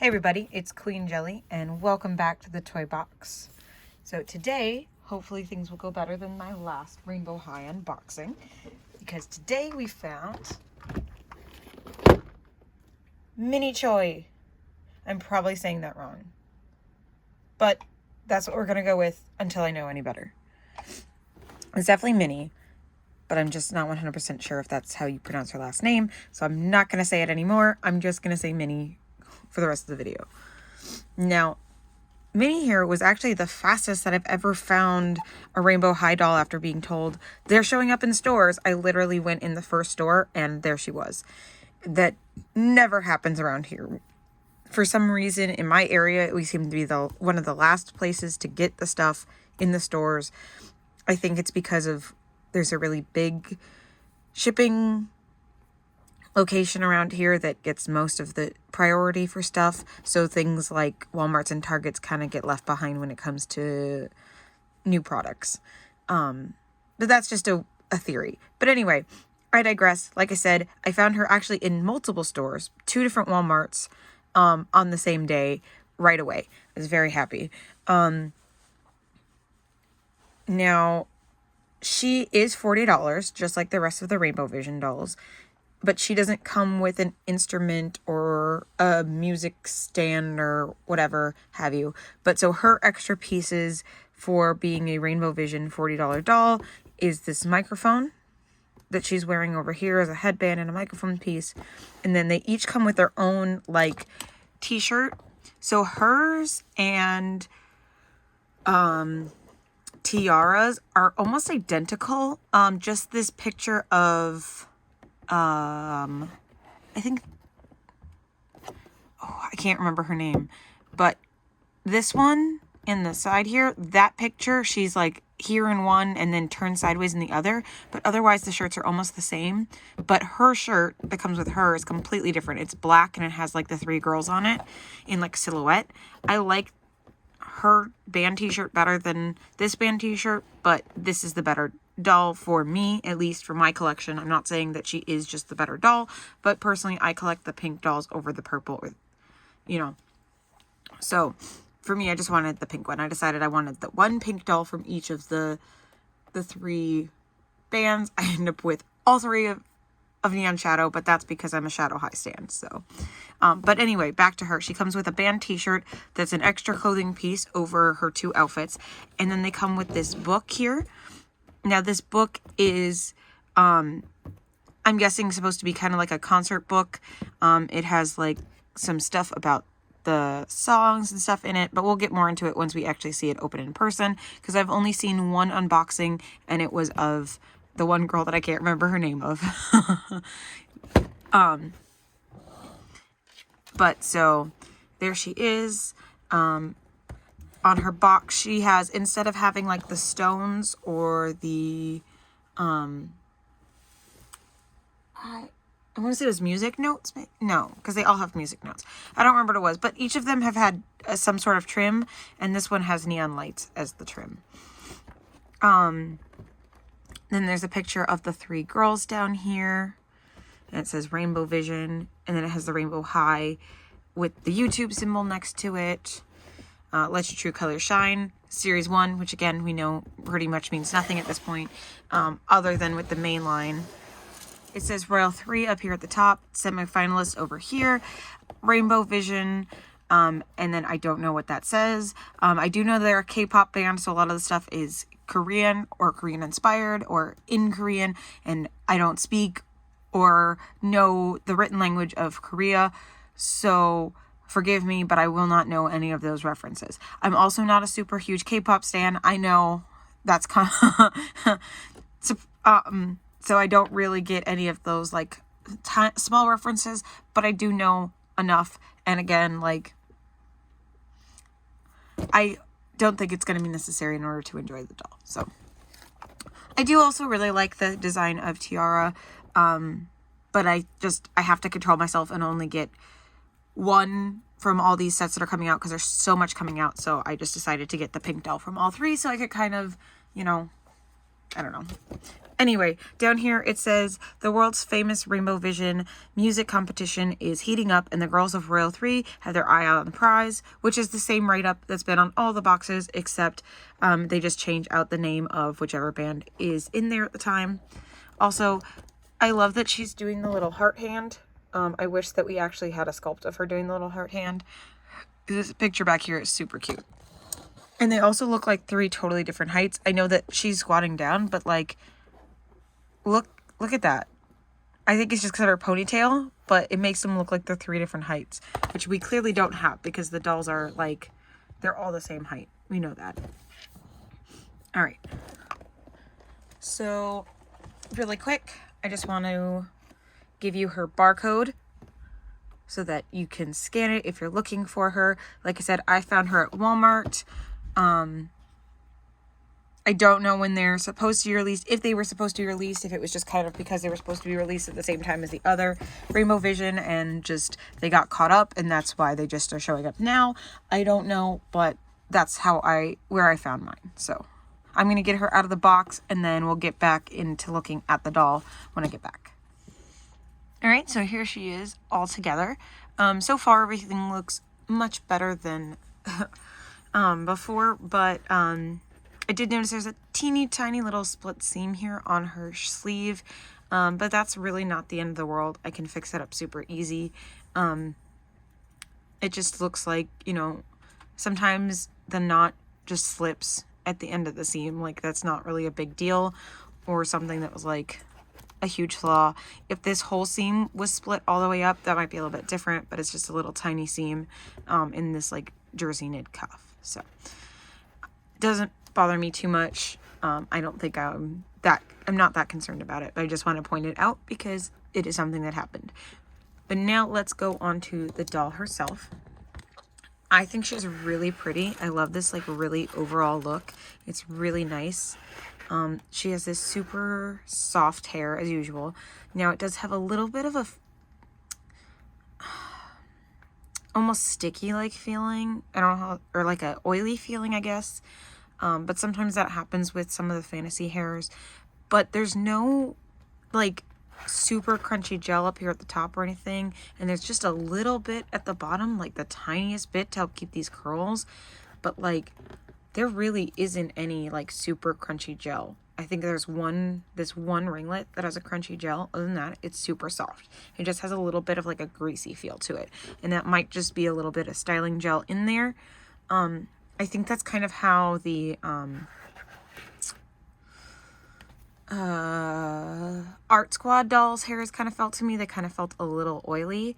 Hey everybody, it's Queen Jelly and welcome back to the toy box. So today, hopefully things will go better than my last Rainbow High unboxing, because today we found Mini Choi. I'm probably saying that wrong, but that's what we're gonna go with until I know any better. It's definitely Mini, but I'm just not 100% sure if that's how you pronounce her last name, so I'm not gonna say it anymore. I'm just gonna say Mini for the rest of the video. Now, Mini here was actually the fastest that I've ever found a Rainbow High doll after being told they're showing up in stores. I literally went in the first store and there she was. That never happens around here. For some reason, in my area, we seem to be one of the last places to get the stuff in the stores. I think it's because there's a really big shipping location around here that gets most of the priority for stuff. So things like Walmarts and Targets kind of get left behind when it comes to new products. But that's just a theory. But anyway, I digress. Like I said, I found her actually in multiple stores, 2 different Walmarts, on the same day, right away. I was very happy. Now, she is $40, just like the rest of the Rainbow Vision dolls. But she doesn't come with an instrument or a music stand or whatever have you. But so her extra pieces for being a Rainbow Vision $40 doll is this microphone that she's wearing over here as a headband and a microphone piece. And then they each come with their own like t-shirt. So hers and Tiara's are almost identical. Just this picture of I think, I can't remember her name, but this one in the side here, that picture, she's like here in one and then turned sideways in the other, but otherwise the shirts are almost the same. But her shirt that comes with her is completely different. It's black and it has like the 3 girls on it in like silhouette. I like her band t-shirt better than this band t-shirt, but this is the better doll for me, at least for my collection. I'm not saying that she is just the better doll, but personally I collect the pink dolls over the purple, or so for me, I just wanted the pink one. I decided I wanted the one pink doll from each of the 3 bands. I end up with all 3 of Neon Shadow, but that's because I'm a Shadow High stan. So but anyway, back to her. She comes with a band t-shirt that's an extra clothing piece over her 2 outfits, and then they come with this book here. Now, this book is, I'm guessing, supposed to be kind of like a concert book. It has, like, some stuff about the songs and stuff in it, but we'll get more into it once we actually see it open in person, because I've only seen one unboxing, and it was of the one girl that I can't remember her name of. But, so, there she is. On her box, she has, instead of having like the stones or the I want to say it was music notes. No, because they all have music notes. I don't remember what it was, but each of them have had some sort of trim, and this one has neon lights as the trim. Then there's a picture of the 3 girls down here, and it says Rainbow Vision, and then it has the Rainbow High with the YouTube symbol next to it. Let Your True Colors Shine, Series 1, which again, we know pretty much means nothing at this point, other than with the main line. It says Royal 3 up here at the top, semi-finalist over here, Rainbow Vision, and then I don't know what that says. I do know they're a K-pop band, so a lot of the stuff is Korean or Korean-inspired or in Korean, and I don't speak or know the written language of Korea, so forgive me, but I will not know any of those references. I'm also not a super huge K-pop stan. I know that's kind of so I don't really get any of those like small references, but I do know enough. And again, like, I don't think it's going to be necessary in order to enjoy the doll. So I do also really like the design of Tiara, but I have to control myself and only get one from all these sets that are coming out, because there's so much coming out. So I just decided to get the pink doll from all 3 so I could kind of, I don't know, Anyway, down here it says the world's famous Rainbow Vision music competition is heating up and the girls of Royal 3 have their eye out on the prize, which is the same write-up that's been on all the boxes, except they just change out the name of whichever band is in there at the time. Also, I love that she's doing the little heart hand. I wish that we actually had a sculpt of her doing the little heart hand. This picture back here is super cute. And they also look like 3 totally different heights. I know that she's squatting down, but like, look at that. I think it's just because of her ponytail, but it makes them look like they're 3 different heights, which we clearly don't have because the dolls are like, they're all the same height. We know that. All right. So really quick, I just want to give you her barcode so that you can scan it if you're looking for her. Like I said, I found her at Walmart. I don't know when they're supposed to be released, if they were supposed to be released, if it was just kind of because they were supposed to be released at the same time as the other Rainbow Vision and just they got caught up and that's why they just are showing up now. I don't know, but that's where I found mine. So I'm going to get her out of the box and then we'll get back into looking at the doll when I get back. All right, so here she is all together. So far everything looks much better than before, but I did notice there's a teeny tiny little split seam here on her sleeve, but that's really not the end of the world. I can fix it up super easy. It just looks like, you know, sometimes the knot just slips at the end of the seam. Like, that's not really a big deal or something that was like a huge flaw. If this whole seam was split all the way up, that might be a little bit different, but it's just a little tiny seam in this like jersey knit cuff. So it doesn't bother me too much. I don't think I'm not that concerned about it, but I just want to point it out because it is something that happened. But now let's go on to the doll herself. I think she's really pretty. I love this like really overall look. It's really nice. She has this super soft hair as usual. Now it does have a little bit of a almost sticky like feeling. I don't know how, or like a oily feeling, I guess. But sometimes that happens with some of the fantasy hairs. But there's no like super crunchy gel up here at the top or anything, and there's just a little bit at the bottom, like the tiniest bit to help keep these curls, but like there really isn't any like super crunchy gel. I think there's this one ringlet that has a crunchy gel. Other than that, it's super soft. It just has a little bit of like a greasy feel to it, and that might just be a little bit of styling gel in there. I think that's kind of how the Art Squad dolls' hairs kind of felt to me. They kind of felt a little oily,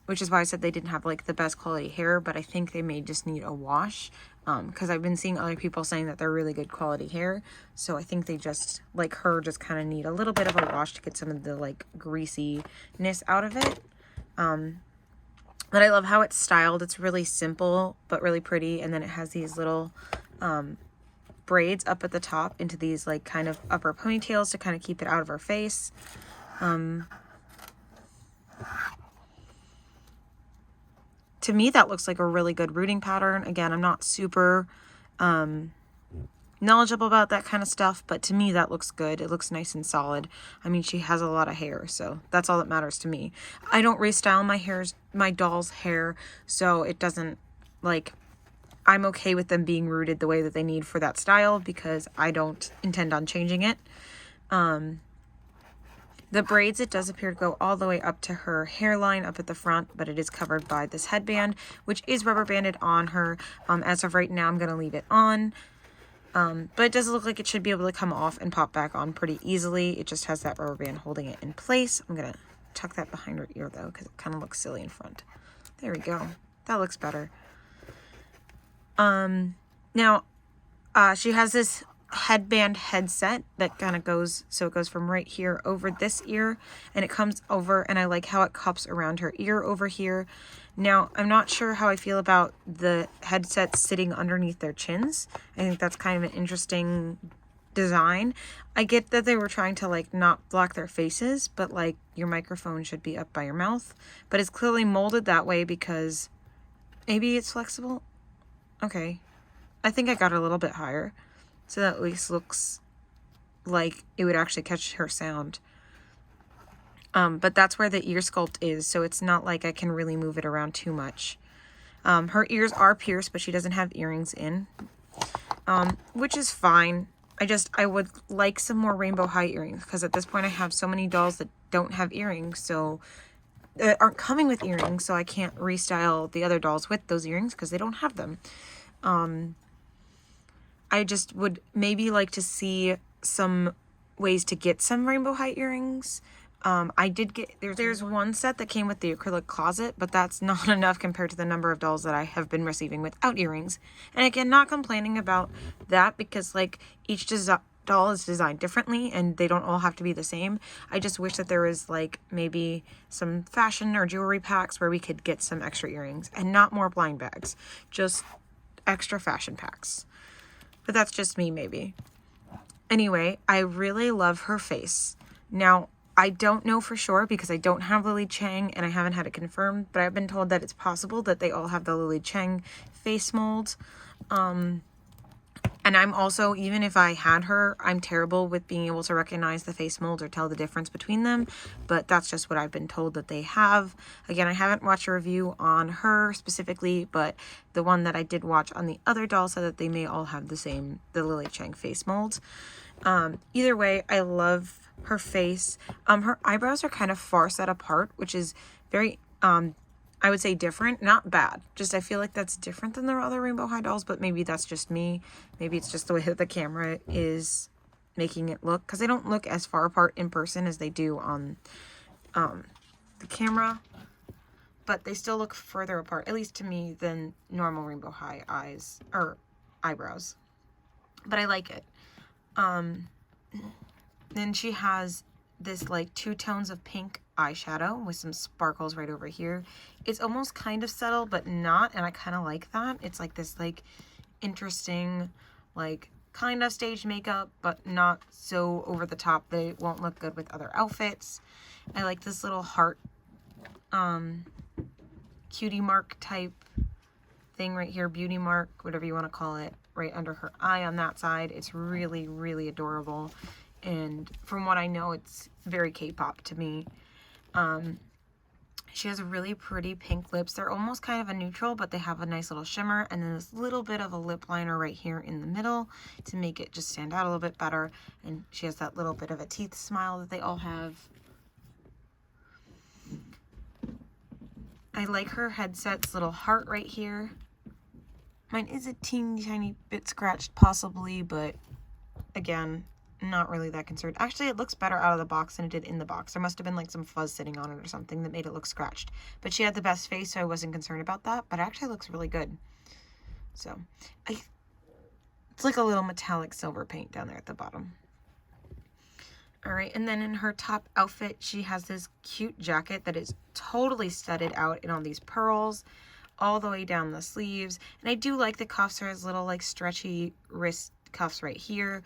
which is why I said they didn't have like the best quality hair, but I think they may just need a wash, because I've been seeing other people saying that they're really good quality hair. So I think they just, like her, just kind of need a little bit of a wash to get some of the like greasiness out of it. But I love how it's styled. It's really simple, but really pretty. And then it has these little braids up at the top into these like kind of upper ponytails to kind of keep it out of her face. To me, that looks like a really good rooting pattern. Again, I'm not super knowledgeable about that kind of stuff, but to me that looks good. It looks nice and solid. I mean, she has a lot of hair, so that's all that matters to me. I don't restyle my doll's hair, so it doesn't, like, I'm okay with them being rooted the way that they need for that style because I don't intend on changing it. The braids, it does appear to go all the way up to her hairline up at the front, but it is covered by this headband, which is rubber banded on her. As of right now, I'm going to leave it on. But it does look like it should be able to come off and pop back on pretty easily. It just has that rubber band holding it in place. I'm going to tuck that behind her ear, though, because it kind of looks silly in front. There we go. That looks better. Now, she has this headband headset that kind of goes, so it goes from right here over this ear, and it comes over, and I like how it cups around her ear over here. Now, I'm not sure how I feel about the headset sitting underneath their chins. I think that's kind of an interesting design. I get that they were trying to like not block their faces, but like your microphone should be up by your mouth, but it's clearly molded that way because maybe it's flexible. Okay, I think I got it a little bit higher, so that at least looks like it would actually catch her sound. But that's where the ear sculpt is, so it's not like I can really move it around too much. Her ears are pierced, but she doesn't have earrings in, which is fine. I would like some more rainbow high earrings, because at this point I have so many dolls that don't have earrings, so aren't coming with earrings, so I can't restyle the other dolls with those earrings because they don't have them. I just would maybe like to see some ways to get some rainbow high earrings. I did get, there's one set that came with the acrylic closet, but that's not enough compared to the number of dolls that I have been receiving without earrings. And again, not complaining about that, because like each doll is designed differently and they don't all have to be the same. I just wish that there was like maybe some fashion or jewelry packs where we could get some extra earrings, and not more blind bags, just extra fashion packs. But that's just me, maybe. Anyway, I really love her face. Now, I don't know for sure because I don't have Lily Chang and I haven't had it confirmed, but I've been told that it's possible that they all have the Lily Chang face mold. And I'm also, even if I had her, I'm terrible with being able to recognize the face mold or tell the difference between them, but that's just what I've been told that they have. Again, I haven't watched a review on her specifically, but the one that I did watch on the other doll said that they may all have the Lily Chang face mold. Either way, I love her face. Her eyebrows are kind of far set apart, which is very, I would say different, not bad. Just I feel like that's different than the other Rainbow High dolls, but maybe that's just me. Maybe it's just the way that the camera is making it look, because they don't look as far apart in person as they do on the camera, but they still look further apart, at least to me, than normal Rainbow High eyes or eyebrows. But I like it. Then she has this like 2 tones of pink eyeshadow with some sparkles right over here. It's almost kind of subtle, but not, and I kind of like that. It's like this like interesting, like kind of stage makeup, but not so over the top they won't look good with other outfits. I like this little heart, cutie mark type thing right here, beauty mark, whatever you want to call it, right under her eye on that side. It's really, really adorable. And from what I know, it's very K-pop to me. She has really pretty pink lips. They're almost kind of a neutral, but they have a nice little shimmer. And then this little bit of a lip liner right here in the middle to make it just stand out a little bit better. And she has that little bit of a teeth smile that they all have. I like her headset's little heart right here. Mine is a teeny tiny bit scratched possibly, but again, not really that concerned. Actually, it looks better out of the box than it did in the box. There must have been like some fuzz sitting on it or something that made it look scratched. But she had the best face, so I wasn't concerned about that. But it actually looks really good. So, it's like a little metallic silver paint down there at the bottom. Alright, and then in her top outfit, she has this cute jacket that is totally studded out in all these pearls all the way down the sleeves. And I do like the cuffs. There's little like stretchy wrist cuffs right here.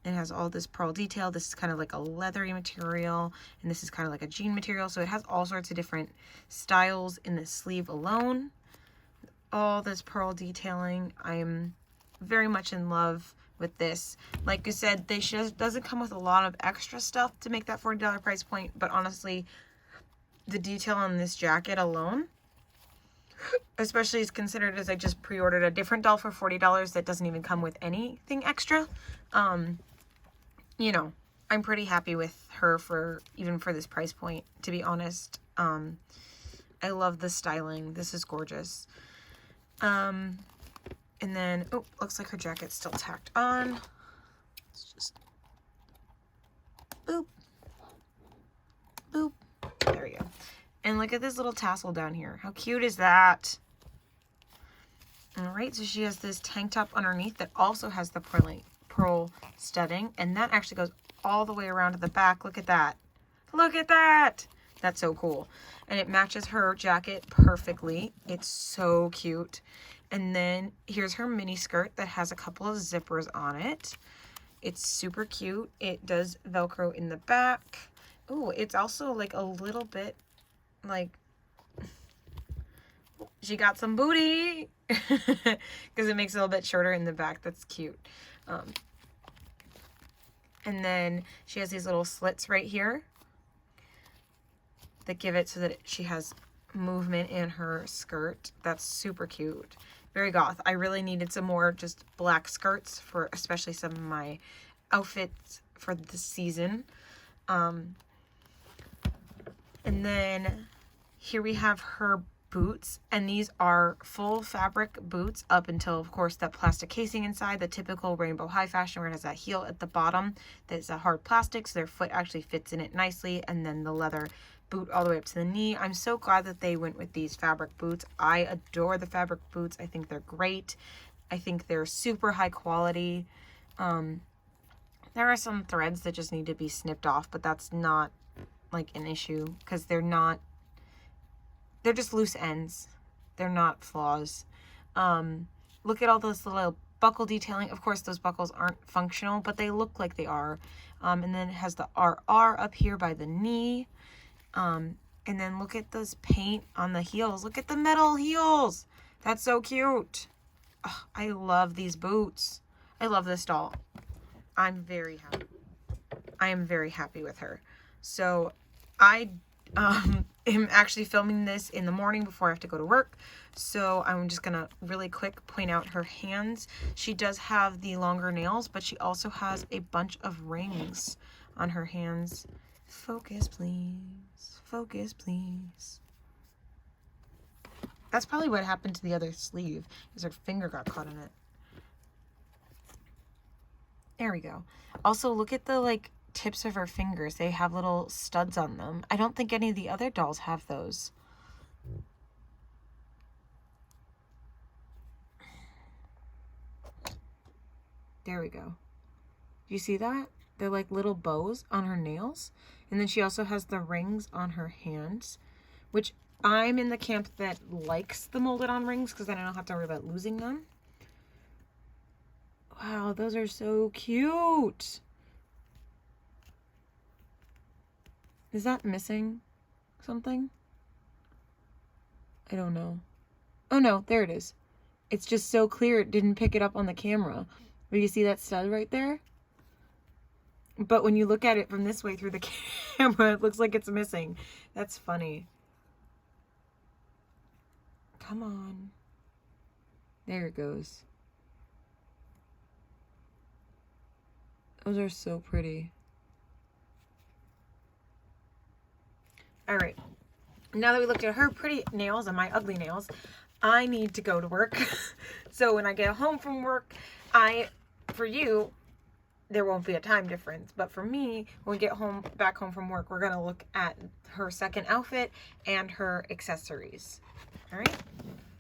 It has all this pearl detail. This is kind of like a leathery material, and this is kind of like a jean material. So it has all sorts of different styles in the sleeve alone. All this pearl detailing. I'm very much in love with this. Like I said, doesn't come with a lot of extra stuff to make that $40 price point, but honestly, the detail on this jacket alone, especially as considered as I just pre-ordered a different doll for $40 that doesn't even come with anything extra, you know, I'm pretty happy with her even for this price point, to be honest. I love the styling. This is gorgeous. And then, oh, looks like her jacket's still tacked on. Let's just, boop, boop. There we go. And look at this little tassel down here. How cute is that? All right, so she has this tank top underneath that also has the pearl studding, and that actually goes all the way around to the back. Look at that. Look at that. That's so cool. And it matches her jacket perfectly. It's so cute. And then here's her mini skirt that has a couple of zippers on it. It's super cute. It does Velcro in the back. Oh, it's also like a little bit like she got some booty because it makes it a little bit shorter in the back. That's cute. And then she has these little slits right here that give it so that she has movement in her skirt. That's super cute. Very goth. I really needed some more just black skirts for especially some of my outfits for this season. And then here we have her boots, and these are full fabric boots up until, of course, that plastic casing inside, the typical rainbow high fashion where it has that heel at the bottom that's a hard plastic, so their foot actually fits in it nicely, and then the leather boot all the way up to the knee. I'm so glad that they went with these fabric boots. I adore the fabric boots. I think they're great. I think they're super high quality. There are some threads that just need to be snipped off, but that's not like an issue because they're just loose ends. They're not flaws. Look at all those little buckle detailing. Of course, those buckles aren't functional, but they look like they are. And then it has the RR up here by the knee. And then look at this paint on the heels. Look at the metal heels. That's so cute. Oh, I love these boots. I love this doll. I'm very happy. I am very happy with her. So I am actually filming this in the morning before I have to go to work. So I'm just gonna really quick point out her hands. She does have the longer nails, but she also has a bunch of rings on her hands. Focus, please. Focus, please. That's probably what happened to the other sleeve, is her finger got caught in it. There we go. Also, look at the, like, tips of her fingers. They have little studs on them. I don't think any of the other dolls have those. There we go. Do you see that? They're like little bows on her nails. And then she also has the rings on her hands, which I'm in the camp that likes the molded on rings because then I don't have to worry about losing them. Wow, those are so cute. Is that missing something? I don't know. Oh no, there it is. It's just so clear it didn't pick it up on the camera. But you see that stud right there? But when you look at it from this way through the camera, it looks like it's missing. That's funny. Come on. There it goes. Those are so pretty. All right. Now that we looked at her pretty nails and my ugly nails, I need to go to work. So when I get home from work, for you, there won't be a time difference. But for me, when we get back home from work, we're going to look at her second outfit and her accessories. All right.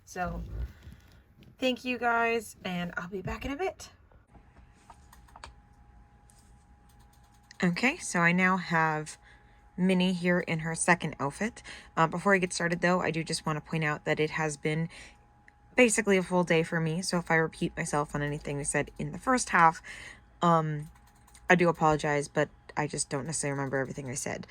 So thank you guys, and I'll be back in a bit. Okay, so I now have Minnie here in her second outfit. Before I get started though, I do just want to point out that it has been basically a full day for me. So if I repeat myself on anything I said in the first half, I do apologize, but I just don't necessarily remember everything I said.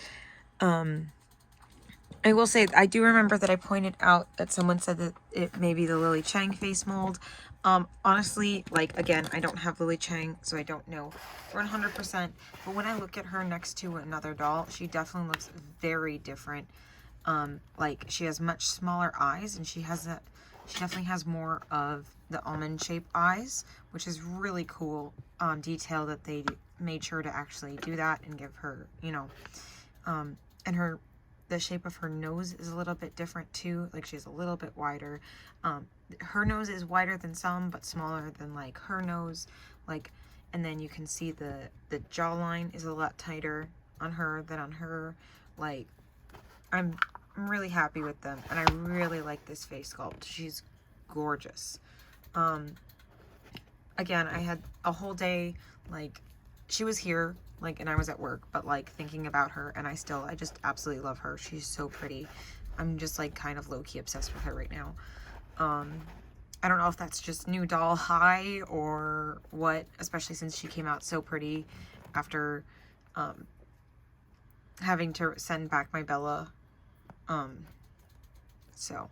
I will say, I do remember that I pointed out that someone said that it may be the Lily Chang face mold. Honestly, like, again, I don't have Lily Chang, so I don't know 100%. But when I look at her next to another doll, she definitely looks very different. Like, she has much smaller eyes, and she definitely has more of the almond-shaped eyes, which is really cool detail that they made sure to actually do that and give her, you know, and the shape of her nose is a little bit different too. Like, she's a little bit wider. Her nose is wider than some, but smaller than like her nose. Like, and then you can see the jawline is a lot tighter on her than on her. Like, I'm really happy with them, and I really like this face sculpt. She's gorgeous. Again, I had a whole day, like, she was here, like, and I was at work, but like thinking about her, and I just absolutely love her. She's so pretty. I'm just like kind of low-key obsessed with her right now. I don't know if that's just new doll high or what, especially since she came out so pretty after having to send back my Bella. So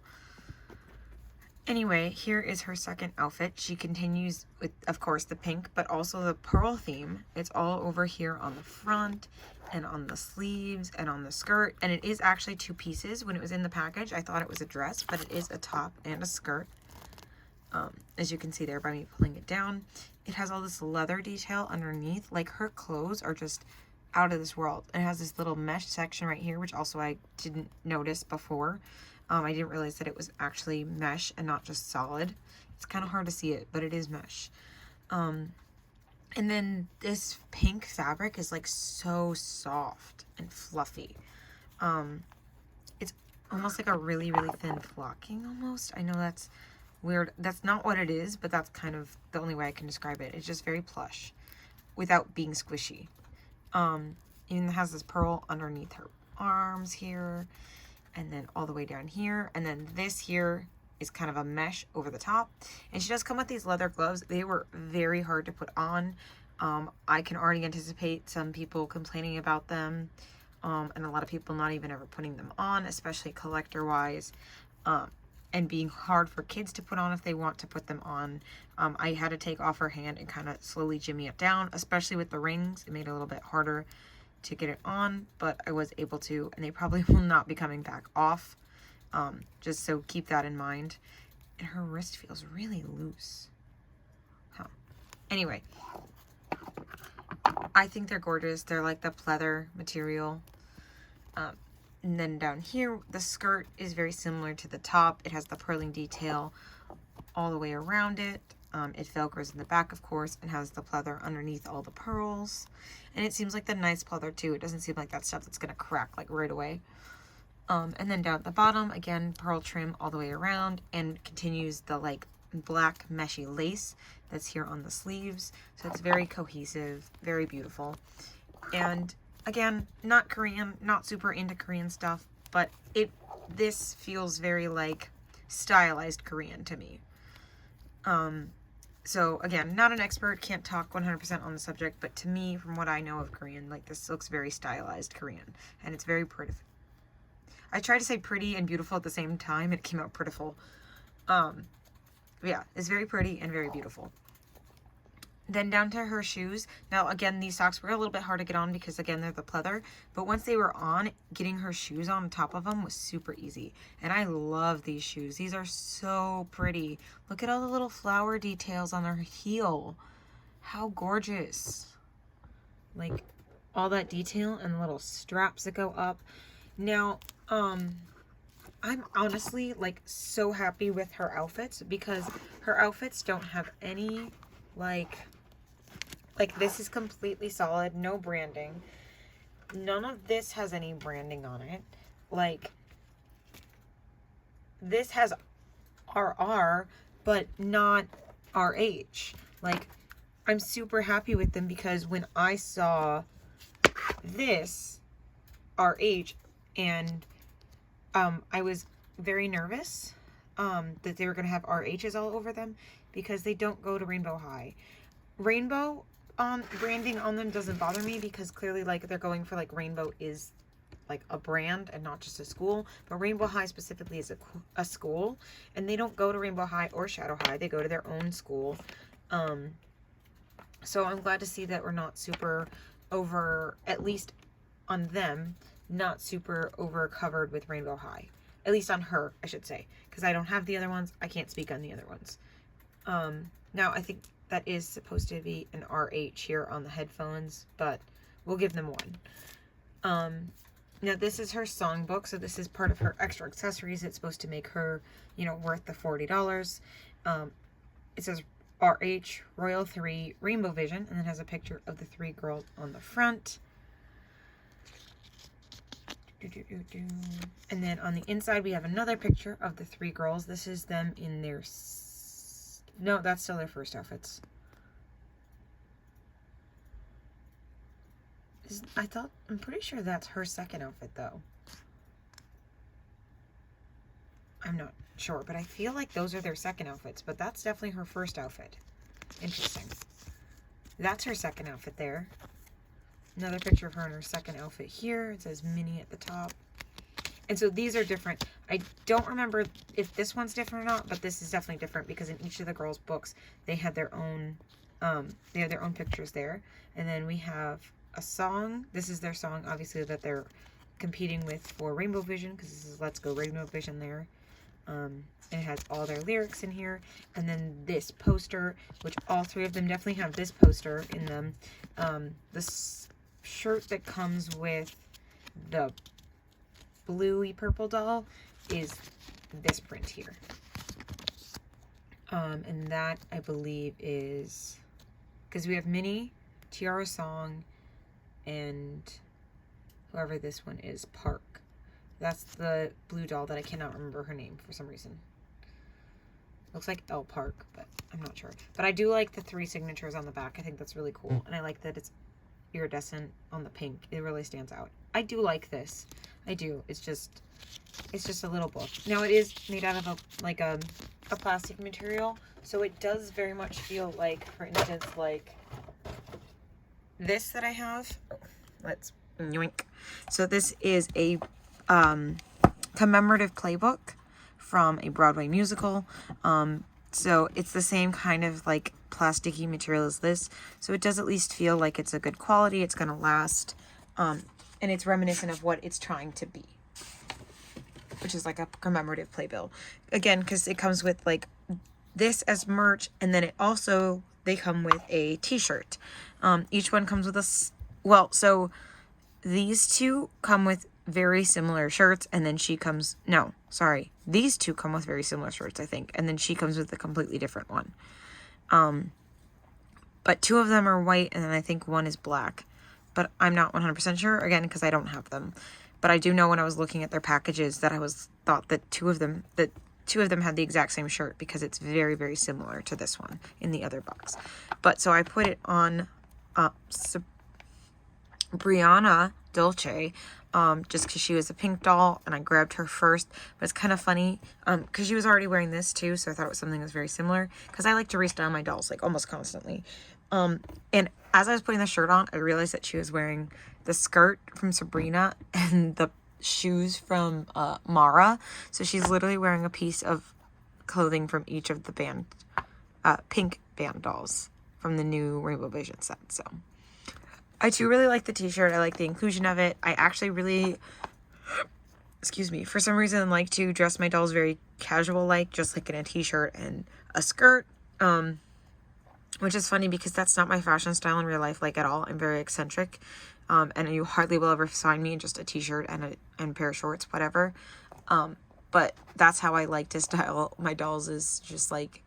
Anyway, here is her second outfit. She continues with, of course, the pink, but also the pearl theme. It's all over here on the front and on the sleeves and on the skirt. And it is actually 2 pieces. When it was in the package, I thought it was a dress, but it is a top and a skirt. As you can see there by me pulling it down. It has all this leather detail underneath. Like, her clothes are just out of this world. And it has this little mesh section right here, which also I didn't notice before. I didn't realize that it was actually mesh and not just solid. It's kind of hard to see it, but it is mesh. And then this pink fabric is like so soft and fluffy. It's almost like a really, really thin flocking almost. I know that's weird. That's not what it is, but that's kind of the only way I can describe it. It's just very plush without being squishy. Even has this pearl underneath her arms here, and then all the way down here, and then this here is kind of a mesh over the top. And she does come with these leather gloves. They were very hard to put on. I can already anticipate some people complaining about them, and a lot of people not even ever putting them on, especially collector wise, and being hard for kids to put on if they want to put them on. I had to take off her hand and kind of slowly jimmy it down, especially with the rings. It made it a little bit harder to get it on, but I was able to, and they probably will not be coming back off. Just so keep that in mind. And her wrist feels really loose. Huh. Anyway, I think they're gorgeous. They're like the pleather material. And then down here, the skirt is very similar to the top. It has the purling detail all the way around it. It velcros in the back, of course, and has the pleather underneath all the pearls. And it seems like the nice pleather, too. It doesn't seem like that stuff that's going to crack, like, right away. And then down at the bottom, again, pearl trim all the way around, and continues the, like, black meshy lace that's here on the sleeves. So it's very cohesive, very beautiful. And, again, not Korean, not super into Korean stuff, but this feels very, like, stylized Korean to me. So again, not an expert, can't talk 100% on the subject, but to me, from what I know of Korean, like, this looks very stylized Korean, and it's very pretty. I tried to say pretty and beautiful at the same time, and it came out prettiful. Yeah, it's very pretty and very beautiful. Then down to her shoes. Now, again, these socks were a little bit hard to get on because, again, they're the pleather. But once they were on, getting her shoes on top of them was super easy. And I love these shoes. These are so pretty. Look at all the little flower details on her heel. How gorgeous. Like, all that detail and the little straps that go up. Now, I'm honestly, like, so happy with her outfits because her outfits don't have any, like, this is completely solid, no branding. None of this has any branding on it. Like, this has RR, but not RH. Like, I'm super happy with them because when I saw this RH, and I was very nervous that they were going to have RHs all over them because they don't go to Rainbow High. Rainbow branding on them doesn't bother me because clearly, like, they're going for, like, Rainbow is like a brand and not just a school, but Rainbow High specifically is a school, and they don't go to Rainbow High or Shadow High. They go to their own school. So I'm glad to see that we're not super over, at least on them, not super over covered with Rainbow High. At least on her, I should say, because I don't have the other ones. I can't speak on the other ones. Now I think that is supposed to be an RH here on the headphones, but we'll give them one. Now this is her songbook, so this is part of her extra accessories. It's supposed to make her, you know, worth the $40. It says RH, Royal 3, Rainbow Vision, and then has a picture of the 3 girls on the front. And then on the inside, we have another picture of the 3 girls. This is them in their... No, that's still their first outfits. I'm pretty sure that's her second outfit, though. I'm not sure, but I feel like those are their second outfits, but that's definitely her first outfit. Interesting. That's her second outfit there. Another picture of her in her second outfit here. It says Mini at the top. And so these are different. I don't remember if this one's different or not, but this is definitely different because in each of the girls' books, they had their own, pictures there. And then we have a song. This is their song, obviously, that they're competing with for Rainbow Vision, because this is Let's Go Rainbow Vision there. It has all their lyrics in here. And then this poster, which all three of them definitely have this poster in them. This shirt that comes with the bluey purple doll is this print here. And that, I believe, is... because we have Mini, Tiara Song, and whoever this one is, Park. That's the blue doll that I cannot remember her name for some reason. Looks like L Park, but I'm not sure. But I do like the 3 signatures on the back. I think that's really cool. And I like that it's iridescent on the pink. It really stands out. I do like this. I do. It's just a little book. Now it is made out of a plastic material, so it does very much feel like, for instance, like this that I have. Let's yoink. So this is a commemorative playbook from a Broadway musical. So it's the same kind of like plasticky material as this. So it does at least feel like it's a good quality. It's going to last. And it's reminiscent of what it's trying to be, which is like a commemorative playbill. Again, because it comes with like this as merch, and then they come with a t-shirt. Each one comes with so these two come with very similar shirts, and then these two come with very similar shirts, I think, and then she comes with a completely different one. But 2 of them are white, and then I think 1 is black, but I'm not 100% sure, again, because I don't have them. But I do know when I was looking at their packages that thought that two of them had the exact same shirt, because it's very, very similar to this one in the other box. But so I put it on Brianna Dolce, just because she was a pink doll, and I grabbed her first. But it's kind of funny, because she was already wearing this too, so I thought it was something that was very similar, because I like to restyle my dolls like almost constantly. And as I was putting the shirt on, I realized that she was wearing the skirt from Sabrina and the shoes from Mara. So she's literally wearing a piece of clothing from each of the pink band dolls from the new Rainbow Vision set. So I do really like the t-shirt. I like the inclusion of it. I actually really, for some reason, like to dress my dolls very casual, just like in a t-shirt and a skirt. Which is funny because that's not my fashion style in real life, like at all. I'm very eccentric. And you hardly will ever find me in just a t-shirt and a pair of shorts, whatever. But that's how I like to style my dolls, is just like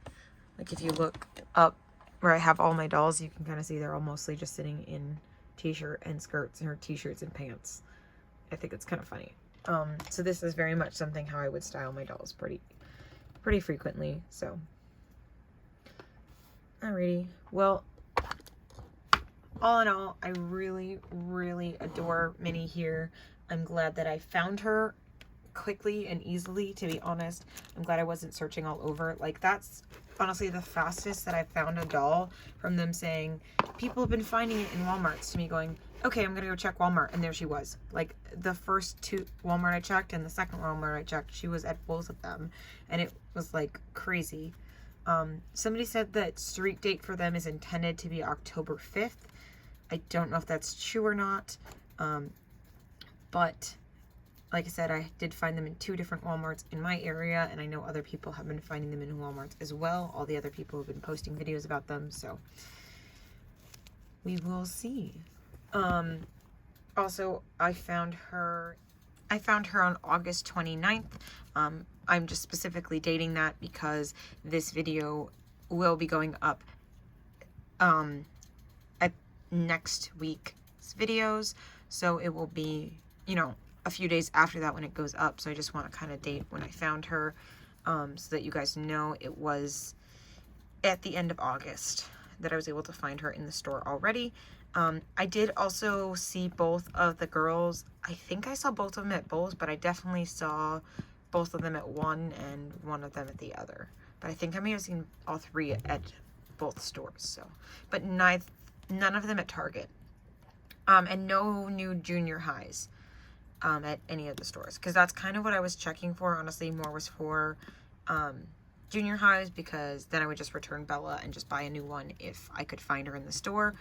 if you look up where I have all my dolls, you can kind of see they're all mostly just sitting in t-shirt and skirts, or t-shirts and pants. I think it's kind of funny. So this is very much something how I would style my dolls pretty frequently, so. Alrighty, well, all in all, I really, really adore Minnie here. I'm glad that I found her quickly and easily, to be honest. I'm glad I wasn't searching all over. Like, that's honestly the fastest that I've found a doll, from them saying, people have been finding it in Walmarts, to me going, okay, I'm gonna go check Walmart, and there she was. Like, the first 2 Walmart I checked and the second Walmart I checked, she was at both of them, and it was like crazy. Somebody said that street date for them is intended to be October 5th. I don't know if that's true or not. But like I said, I did find them in 2 different Walmarts in my area, and I know other people have been finding them in Walmarts as well. All the other people have been posting videos about them, so we will see. Also, I found her on August 29th. I'm just specifically dating that because this video will be going up at next week's videos. So it will be, a few days after that when it goes up. So I just want to kind of date when I found her, so that you guys know it was at the end of August that I was able to find her in the store already. I did also see both of the girls. I think I saw both of them at both, but I definitely saw both of them at one and one of them at the other. But I think I may have seen all 3 at both stores. So, but none of them at Target. And no new junior highs. at any of the stores, because that's kind of what I was checking for. Honestly, more was for junior highs, because then I would just return Bella and just buy a new one if I could find her in the store.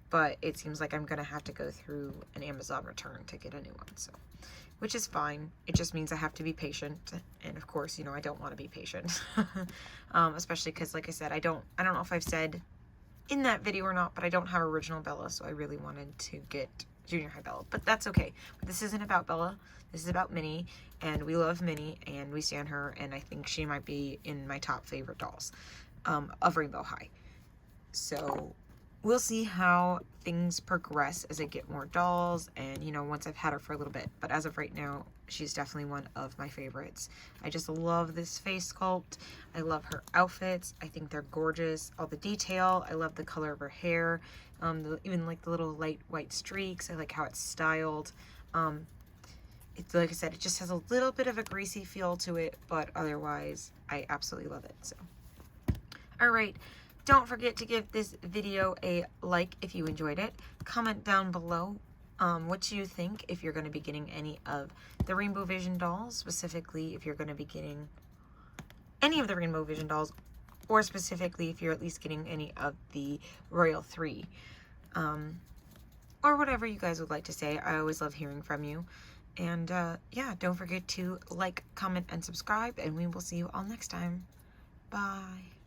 But it seems like I'm gonna have to go through an Amazon return to get a new one, so, which is fine. It just means I have to be patient, and of course, you know, I don't want to be patient. Especially because, like I said, I don't know if I've said in that video or not, but I don't have original Bella, so I really wanted to get junior high Bella, but that's okay. But this isn't about Bella, this is about Minnie, and we love Minnie, and we stand her, and I think she might be in my top favorite dolls of Rainbow High. So we'll see how things progress as I get more dolls, and, you know, once I've had her for a little bit. But as of right now, she's definitely one of my favorites. I just love this face sculpt. I love her outfits. I think they're gorgeous. All the detail. I love the color of her hair. Even like the little light white streaks. I like how it's styled. It's, like I said, it just has a little bit of a greasy feel to it, but otherwise, I absolutely love it. So, all right. Don't forget to give this video a like if you enjoyed it. Comment down below what you think, if you're going to be getting any of the Rainbow Vision dolls, specifically if you're going to be getting any of the Rainbow Vision dolls, or specifically if you're at least getting any of the Royal 3. Or whatever you guys would like to say. I always love hearing from you. And yeah, don't forget to like, comment, and subscribe, and we will see you all next time. Bye.